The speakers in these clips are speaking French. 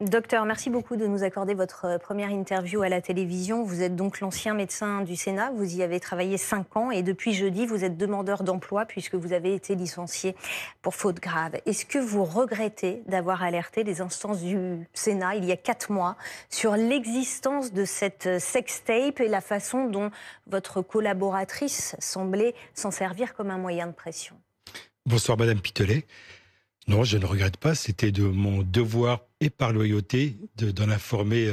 Docteur, merci beaucoup de nous accorder votre première interview à la télévision. Vous êtes donc l'ancien médecin du Sénat, vous y avez travaillé 5 ans et depuis jeudi, vous êtes demandeur d'emploi puisque vous avez été licencié pour faute grave. Est-ce que vous regrettez d'avoir alerté les instances du Sénat il y a 4 mois sur l'existence de cette sextape et la façon dont votre collaboratrice semblait s'en servir comme un moyen de pression? Bonsoir Madame Pitelet. Non, je ne regrette pas. C'était de mon devoir et par loyauté d'en informer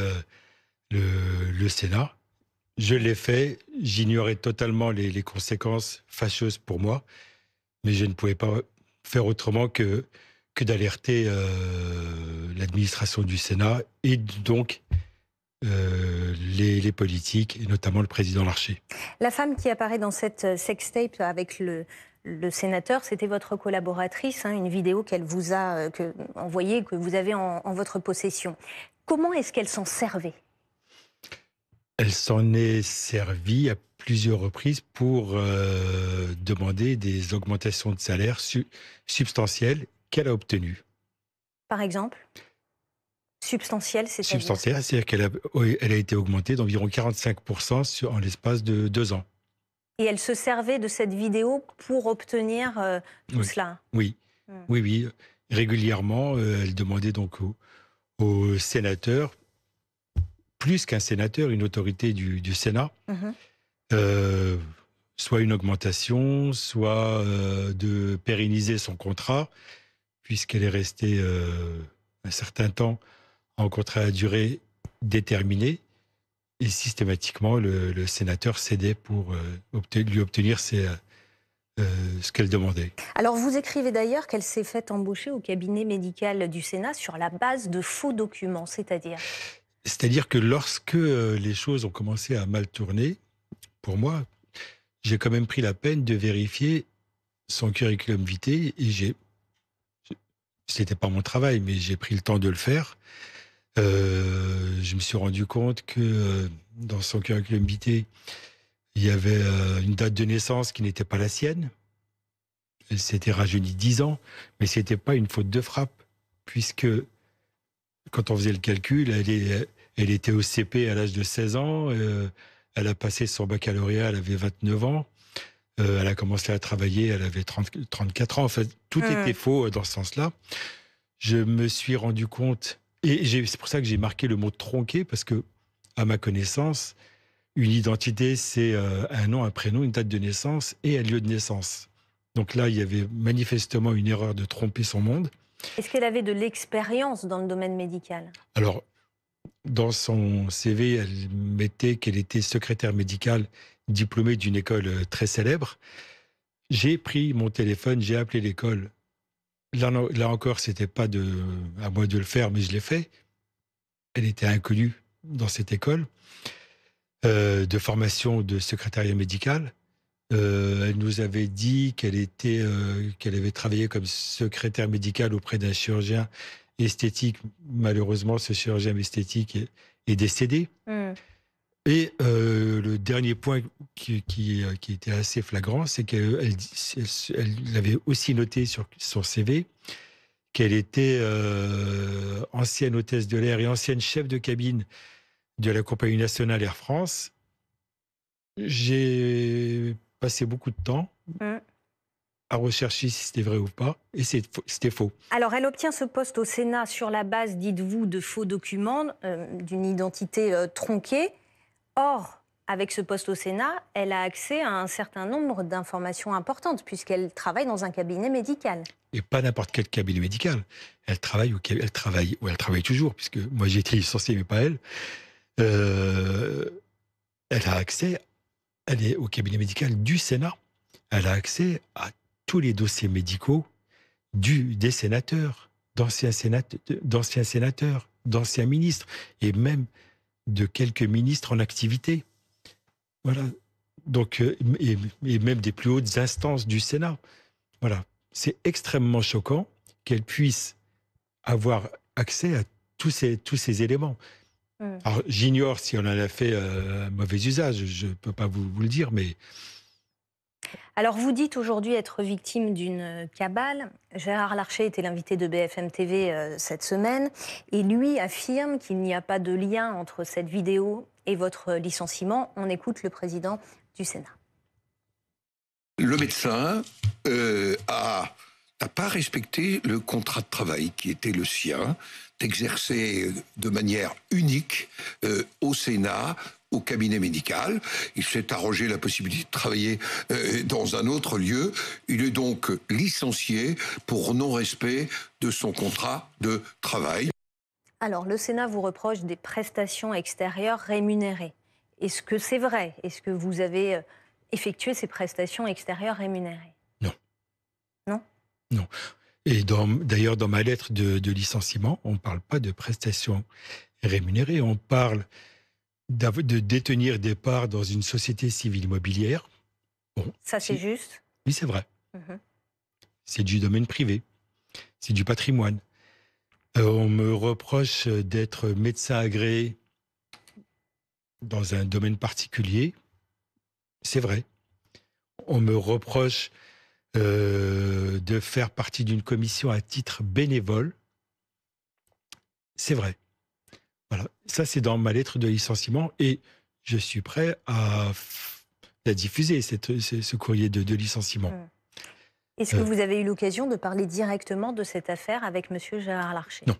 le Sénat. Je l'ai fait. J'ignorais totalement les conséquences fâcheuses pour moi, mais je ne pouvais pas faire autrement que d'alerter l'administration du Sénat et donc les politiques, et notamment le président Larcher. La femme qui apparaît dans cette sextape avec le sénateur, c'était votre collaboratrice, hein, une vidéo qu'elle vous a envoyée, que vous avez en votre possession. Comment est-ce qu'elle s'en servait? Elle s'en est servie à plusieurs reprises pour demander des augmentations de salaire substantielles qu'elle a obtenues. Par exemple? Substantielle, c'est-à-dire? Substantielles, c'est-à-dire elle a été augmentée d'environ 45% en l'espace de 2 ans. Et elle se servait de cette vidéo pour obtenir tout Oui, cela? oui, Hmm. oui, oui. Régulièrement, elle demandait donc aux sénateurs, plus qu'un sénateur, une autorité du Sénat, Mhm. euh, soit une augmentation, soit de pérenniser son contrat, puisqu'elle est restée un certain temps en contrat à durée déterminée. Et systématiquement, le sénateur cédait pour lui obtenir ce qu'elle demandait. Alors vous écrivez d'ailleurs qu'elle s'est faite embaucher au cabinet médical du Sénat sur la base de faux documents, c'est-à-dire? C'est-à-dire que lorsque les choses ont commencé à mal tourner, pour moi, j'ai quand même pris la peine de vérifier son curriculum vitae et c'était pas mon travail, mais j'ai pris le temps de le faire. Je me suis rendu compte que dans son curriculum vitae, il y avait une date de naissance qui n'était pas la sienne. Elle s'était rajeunie 10 ans, mais c'était pas une faute de frappe, puisque quand on faisait le calcul, elle était au CP à l'âge de 16 ans, elle a passé son baccalauréat, elle avait 29 ans, elle a commencé à travailler, elle avait 34 ans. En fait, tout était faux dans ce sens-là. Je me suis rendu compte, et c'est pour ça que j'ai marqué le mot tronqué, parce que, à ma connaissance, une identité, c'est un nom, un prénom, une date de naissance et un lieu de naissance. Donc là, il y avait manifestement une erreur de tromper son monde. Est-ce qu'elle avait de l'expérience dans le domaine médical? Alors, dans son CV, elle mettait qu'elle était secrétaire médicale diplômée d'une école très célèbre. J'ai pris mon téléphone, j'ai appelé l'école. Là encore, c'était pas à moi de le faire, mais je l'ai fait. Elle était inconnue dans cette école de formation de secrétariat médical. Elle nous avait dit qu'elle avait travaillé comme secrétaire médicale auprès d'un chirurgien esthétique. Malheureusement, ce chirurgien esthétique est décédé. Hmm. Et le dernier point qui était assez flagrant, c'est elle avait aussi noté sur son CV qu'elle était ancienne hôtesse de l'air et ancienne chef de cabine de la compagnie nationale Air France. J'ai passé beaucoup de temps Hmm. à rechercher si c'était vrai ou pas, et c'était faux. Alors, elle obtient ce poste au Sénat sur la base, dites-vous, de faux documents, d'une identité tronquée. Or, avec ce poste au Sénat, elle a accès à un certain nombre d'informations importantes, puisqu'elle travaille dans un cabinet médical. Et pas n'importe quel cabinet médical. Elle travaille toujours, puisque moi j'ai été licencié, mais pas elle. Euh, Elle a accès, elle est au cabinet médical du Sénat. Elle a accès à tous les dossiers médicaux des sénateurs, d'anciens sénateurs, d'anciens ministres, et même de quelques ministres en activité. Voilà. Donc, et même des plus hautes instances du Sénat. Voilà. C'est extrêmement choquant qu'elle puisse avoir accès à tous ces éléments. Hmm. Alors, j'ignore si on en a fait un mauvais usage, je ne peux pas vous le dire, mais Alors vous dites aujourd'hui être victime d'une cabale. Gérard Larcher était l'invité de BFM TV cette semaine et lui affirme qu'il n'y a pas de lien entre cette vidéo et votre licenciement. On écoute le président du Sénat. Le médecin n'a pas respecté le contrat de travail qui était le sien, d'exercer de manière unique au Sénat, au cabinet médical. Il s'est arrogé la possibilité de travailler dans un autre lieu. Il est donc licencié pour non-respect de son contrat de travail. Alors, le Sénat vous reproche des prestations extérieures rémunérées. Est-ce que c'est vrai? Est-ce que vous avez effectué ces prestations extérieures rémunérées? Non. Non? Non. Et d'ailleurs, dans ma lettre de licenciement, on ne parle pas de prestations rémunérées, on parle de détenir des parts dans une société civile immobilière. Bon, ça, c'est juste? Oui, c'est vrai. Mhm. C'est du domaine privé. C'est du patrimoine. On me reproche d'être médecin agréé dans un domaine particulier. C'est vrai. On me reproche de faire partie d'une commission à titre bénévole. C'est vrai. Voilà. Ça, c'est dans ma lettre de licenciement et je suis prêt à la diffuser, ce courrier de licenciement. Est-ce que vous avez eu l'occasion de parler directement de cette affaire avec M. Gérard Larcher? Non.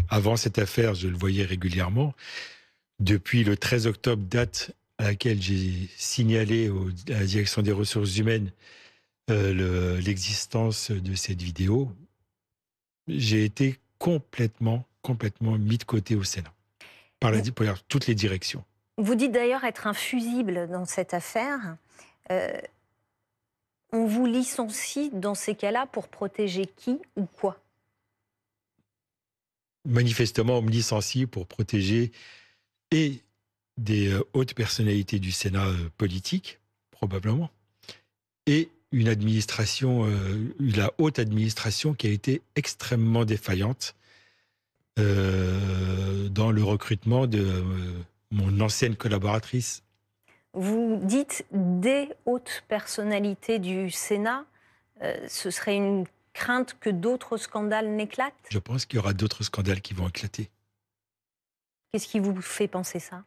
Avant cette affaire, je le voyais régulièrement. Depuis le 13 octobre, date à laquelle j'ai signalé à la direction des ressources humaines l'existence de cette vidéo, j'ai été complètement mis de côté au Sénat, par toutes les directions. Vous dites d'ailleurs être un fusible dans cette affaire. On vous licencie dans ces cas-là pour protéger qui ou quoi? Manifestement, on me licencie pour protéger et des hautes personnalités du Sénat politique, probablement, et une administration, la haute administration qui a été extrêmement défaillante dans le recrutement de mon ancienne collaboratrice. Vous dites des hautes personnalités du Sénat. Ce serait une crainte que d'autres scandales n'éclatent? Je pense qu'il y aura d'autres scandales qui vont éclater. Qu'est-ce qui vous fait penser ça?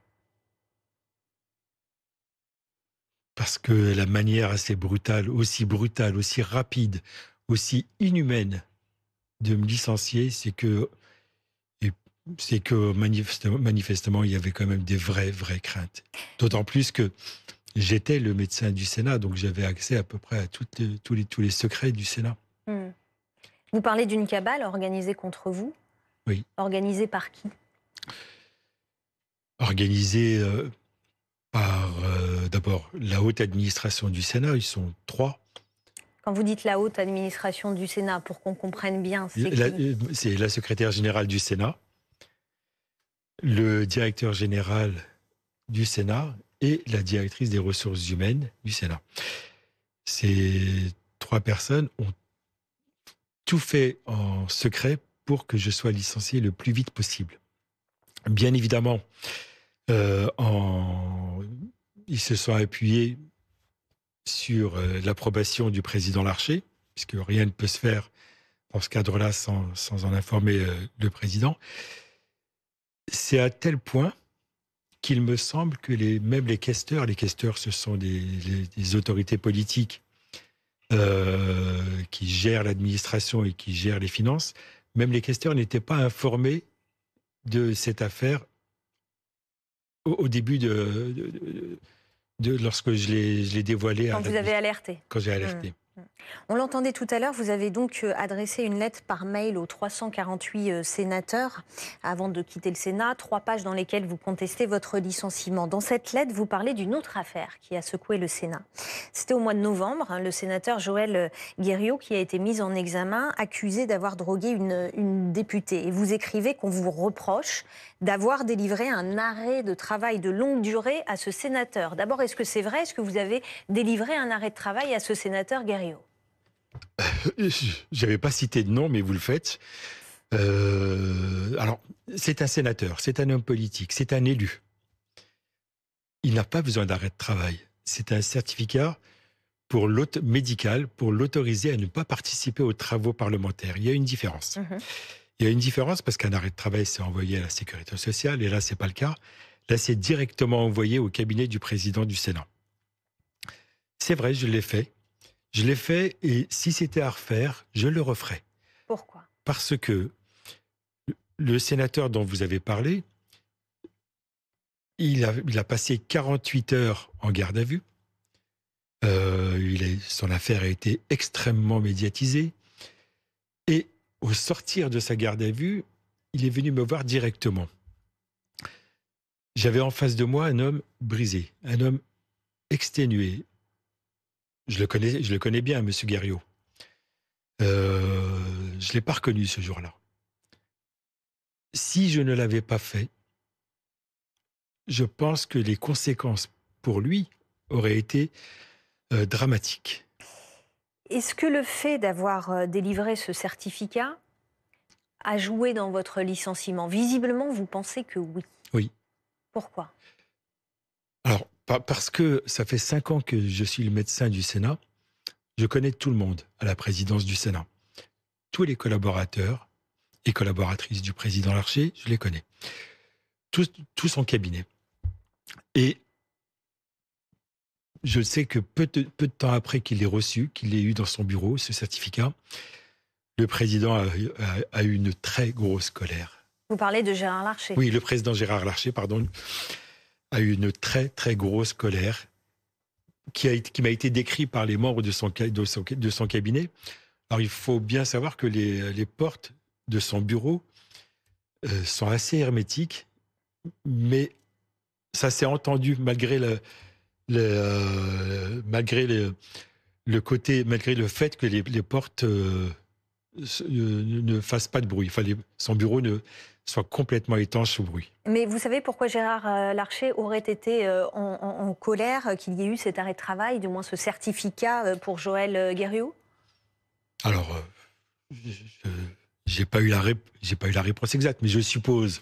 Parce que la manière assez brutale, aussi rapide, aussi inhumaine de me licencier, c'est que manifestement, il y avait quand même des vraies craintes. D'autant plus que j'étais le médecin du Sénat, donc j'avais accès à peu près à tous les secrets du Sénat. Vous parlez d'une cabale organisée contre vous? Oui. Organisée par qui? Organisée par d'abord la haute administration du Sénat, ils sont 3. Quand vous dites la haute administration du Sénat, pour qu'on comprenne bien, c'est la secrétaire générale du Sénat, le directeur général du Sénat et la directrice des ressources humaines du Sénat. Ces 3 personnes ont tout fait en secret pour que je sois licencié le plus vite possible. Bien évidemment, ils se sont appuyés sur l'approbation du président Larcher, puisque rien ne peut se faire dans ce cadre-là sans en informer le président. C'est à tel point qu'il me semble que même les questeurs ce sont des autorités politiques qui gèrent l'administration et qui gèrent les finances, même les questeurs n'étaient pas informés de cette affaire au début lorsque je l'ai dévoilé. Quand vous avez alerté. Quand j'ai alerté. On l'entendait tout à l'heure, vous avez donc adressé une lettre par mail aux 348 sénateurs avant de quitter le Sénat, 3 pages dans lesquelles vous contestez votre licenciement. Dans cette lettre, vous parlez d'une autre affaire qui a secoué le Sénat. C'était au mois de novembre, le sénateur Joël Guerriau qui a été mis en examen, accusé d'avoir drogué une députée. Et vous écrivez qu'on vous reproche d'avoir délivré un arrêt de travail de longue durée à ce sénateur. D'abord, est-ce que c'est vrai? Est-ce que vous avez délivré un arrêt de travail à ce sénateur Guerriau? Je n'avais pas cité de nom, mais vous le faites. Alors, c'est un sénateur, c'est un homme politique, c'est un élu. Il n'a pas besoin d'arrêt de travail. c'est un certificat médical pour l'autoriser à ne pas participer aux travaux parlementaires. Il y a une différence. Il y a une différence parce qu'un arrêt de travail, c'est envoyé à la Sécurité sociale, et là, ce n'est pas le cas. Là, c'est directement envoyé au cabinet du président du Sénat. C'est vrai, je l'ai fait. Je l'ai fait, et si c'était à refaire, je le referais. Pourquoi ? Parce que le sénateur dont vous avez parlé, il a passé 48 heures en garde à vue. Son affaire a été extrêmement médiatisée. Et au sortir de sa garde à vue, il est venu me voir directement. J'avais en face de moi un homme brisé, un homme exténué. Je le connais bien, M. Guerriot. Je ne l'ai pas reconnu ce jour-là. Si je ne l'avais pas fait, je pense que les conséquences pour lui auraient été dramatiques. Est-ce que le fait d'avoir délivré ce certificat a joué dans votre licenciement ? Visiblement, vous pensez que oui. Oui. Pourquoi ? Alors, parce que ça fait 5 ans que je suis le médecin du Sénat. Je connais tout le monde à la présidence du Sénat. Tous les collaborateurs et collaboratrices du président Larcher, je les connais. Tout son cabinet. Et je sais que peu de temps après qu'il l'ait reçu, qu'il l'ait eu dans son bureau, ce certificat, le président a eu une très grosse colère. Vous parlez de Gérard Larcher ? Oui, le président Gérard Larcher, pardon, a eu une très, très grosse colère qui m'a été décrite par les membres de son cabinet. Alors, il faut bien savoir que les portes de son bureau sont assez hermétiques, mais ça s'est entendu malgré malgré le fait que les portes ne fassent pas de bruit. Enfin, son bureau soit complètement étanche au bruit. Mais vous savez pourquoi Gérard Larcher aurait été en colère qu'il y ait eu cet arrêt de travail, du moins ce certificat pour Joël Guerriot ? Alors, j'ai pas eu la réponse exacte, mais je suppose,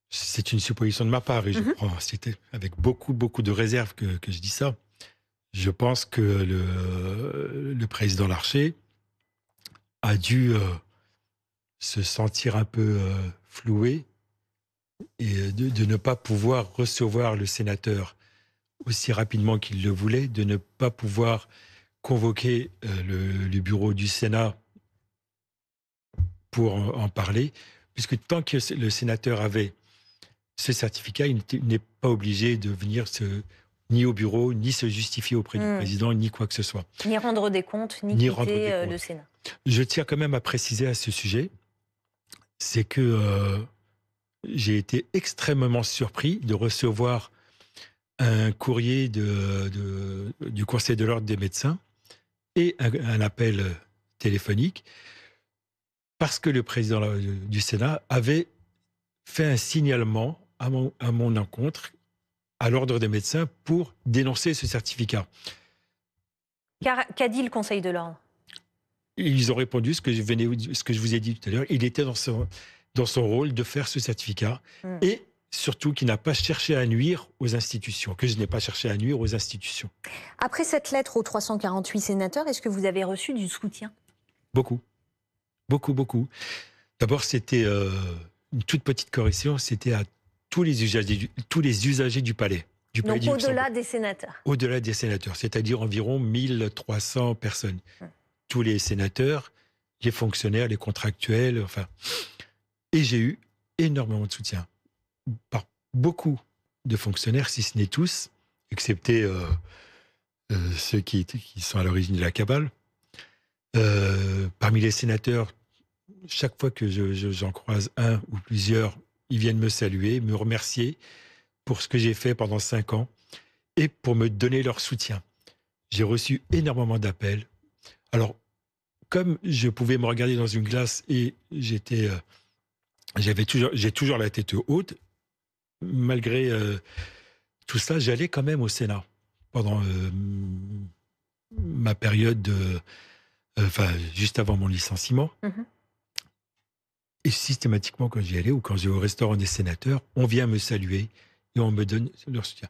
c'est une supposition de ma part, et je prends, c'était avec beaucoup de réserve que je dis ça. Je pense que le président Larcher a dû se sentir un peu floué et de ne pas pouvoir recevoir le sénateur aussi rapidement qu'il le voulait, de ne pas pouvoir convoquer le bureau du Sénat pour en parler, puisque tant que le sénateur avait ce certificat, il n'est pas obligé de venir ni au bureau, ni se justifier auprès du président, ni quoi que ce soit. Ni rendre des comptes, ni quitter le Sénat. Je tiens quand même à préciser à ce sujet, c'est que j'ai été extrêmement surpris de recevoir un courrier du Conseil de l'Ordre des médecins et un appel téléphonique, parce que le président du Sénat avait fait un signalement à mon encontre à l'Ordre des médecins pour dénoncer ce certificat. Qu'a dit le Conseil de l'Ordre ? Ils ont répondu ce que je vous ai dit tout à l'heure. Il était dans son rôle de faire ce certificat et surtout qu'il n'a pas cherché à nuire aux institutions, que je n'ai pas cherché à nuire aux institutions. Après cette lettre aux 348 sénateurs, est-ce que vous avez reçu du soutien ? Beaucoup. D'abord, c'était une toute petite correction, c'était à tous les usagers du palais. Donc au-delà des sénateurs. Au-delà des sénateurs, c'est-à-dire environ 1300 personnes. Tous les sénateurs, les fonctionnaires, les contractuels, enfin. Et j'ai eu énormément de soutien par beaucoup de fonctionnaires, si ce n'est tous, excepté ceux qui sont à l'origine de la cabale. Parmi les sénateurs, chaque fois que j'en croise un ou plusieurs, ils viennent me saluer, me remercier pour ce que j'ai fait pendant 5 ans et pour me donner leur soutien. J'ai reçu énormément d'appels. Alors, comme je pouvais me regarder dans une glace et j'ai toujours la tête haute, malgré tout ça, j'allais quand même au Sénat pendant ma période juste avant mon licenciement. Et systématiquement, quand j'y allais ou quand j'allais au restaurant des sénateurs, on vient me saluer et on me donne leur soutien.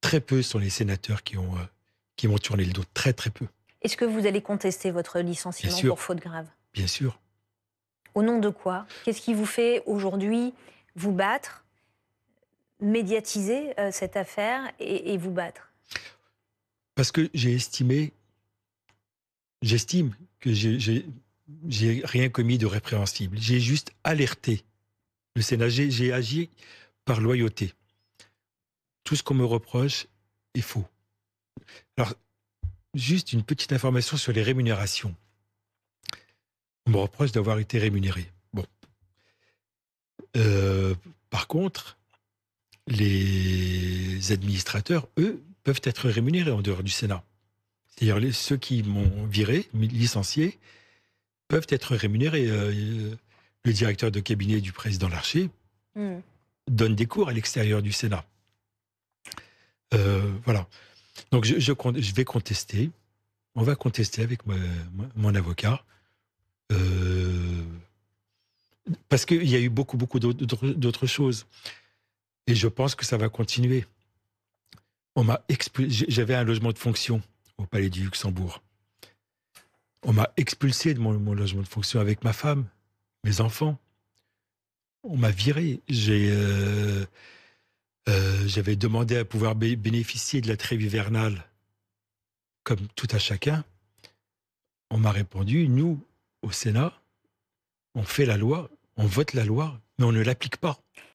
Très peu sont les sénateurs qui m'ont tourné le dos. Très, très peu. Est-ce que vous allez contester votre Bien licenciement sûr, pour faute grave? bien sûr. Au nom de quoi? Qu'est-ce qui vous fait aujourd'hui vous battre, médiatiser cette affaire et vous battre? Parce que j'estime que j'ai rien commis de répréhensible. J'ai juste alerté le Sénat. J'ai agi par loyauté. Tout ce qu'on me reproche est faux. Alors, juste une petite information sur les rémunérations. On me reproche d'avoir été rémunéré. Bon. Par contre, les administrateurs, eux, peuvent être rémunérés en dehors du Sénat. C'est-à-dire ceux qui m'ont viré, licencié, peuvent être rémunérés. Le directeur de cabinet du président Larcher donne des cours à l'extérieur du Sénat. Voilà. Donc je vais contester. On va contester avec mon avocat. Parce qu'il y a eu beaucoup d'autres choses. Et je pense que ça va continuer. J'avais un logement de fonction au Palais du Luxembourg. On m'a expulsé de mon logement de fonction avec ma femme, mes enfants. On m'a viré. J'avais demandé à pouvoir bénéficier de la trêve hivernale comme tout à chacun. On m'a répondu, nous, au Sénat, on fait la loi, on vote la loi, mais on ne l'applique pas.